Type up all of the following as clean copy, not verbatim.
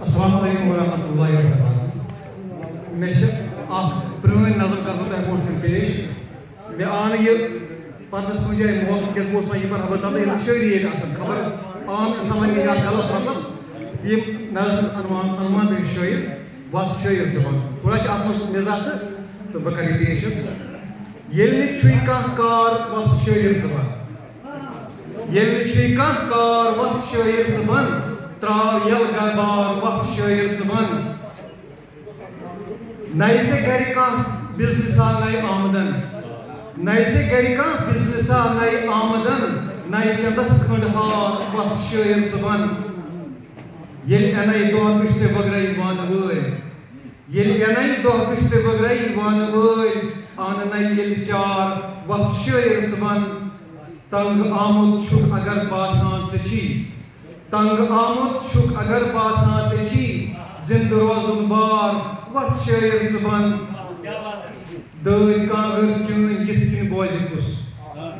السلام علیکم ورحمۃ اللہ وبرکاتہ. میں پرٲنۍ نظم کرو تۄہہِ برونٛٹھ پیش. مےٚ آو نہٕ یہِ پَرنَس کُنہِ جایہِ موقعہٕ کیٛازِ بہٕ اوسُس وۄنۍ یِمن حبت اللہ ییٚلہِ شٲعری ییٚتہِ آسان خبر عام اِنسان وَنہِ یَتھ غلط مطلب یِم نظم انوان تٔمِس شٲعر وَتھ شٲعر زبان تھوڑا چھِ اَتھ منٛز مِزاح تہٕ بہٕ کَرٕ یہِ پیش حظ. ییٚلہِ نہٕ چھُے کانٛہہ کار وَتھ شٲعر زبان ییٚلہِ نہٕ چھُے کانٛہہ کار وَتھ شٲعر زبان تراو یل گربار وقت شٲعر زبان. نَیہِ ژےٚ گرِ کانٛہہ بِزنِسا نَیہِ آمدن نَیہِ ژےٚ گرِ کانٛہہ بِزنِسا نَیہِ آمدن نَیہِ چندس کھنٛڈہار وقت شٲعر زبان. ییٚلہِ اَنے دۄہ کٔش ژےٚ بٲگرٲیی وانہٕ وٲلۍ ییٚلہِ اَنے دۄہ کٔش ژےٚ بٲگرٲیی وانہٕ وٲلۍ آنہٕ نَے ییٚلہِ چار وقت شٲعر زبان. تنگ آمُت چھُکھ اگر باسان ژےٚ چھی تنگ آمُت چھُکھ اگر باسان ژےٚ چھی زِندٕ روزُن بار وَتھ شٲعر زبان. دٲدۍ کانٛگٕر چٲنۍ یِتھ کِنۍ بوزِ کُس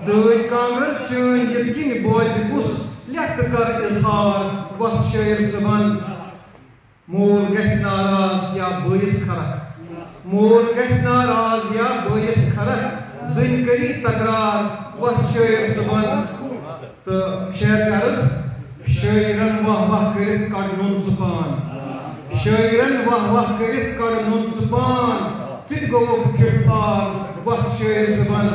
دٲدۍ کانٛگٕر چٲنۍ یِتھ کِنۍ بوزِ کُس لیٚکھ تہٕ کر اِظہار وَتھ شٲعر زبان. مول گژھِ ناراض یا بٲیِس کھرکھ مول گژھِ ناراض یا بٲیِس کھرکھ زٔنۍ کٔری تکرار وَتھ شٲعر زبان. تہٕ شعر چھِ عرض شٲعرن واہ واہ کٔرِتھ کڑ نوٚن ژٕ پان شٲعرن واہ واہ کٔرِتھ کڑ نوٚن ژٕ پان ژٕ تہِ گوٚوُکھ پھِٹ پھار وَتھ شٲعر زبان.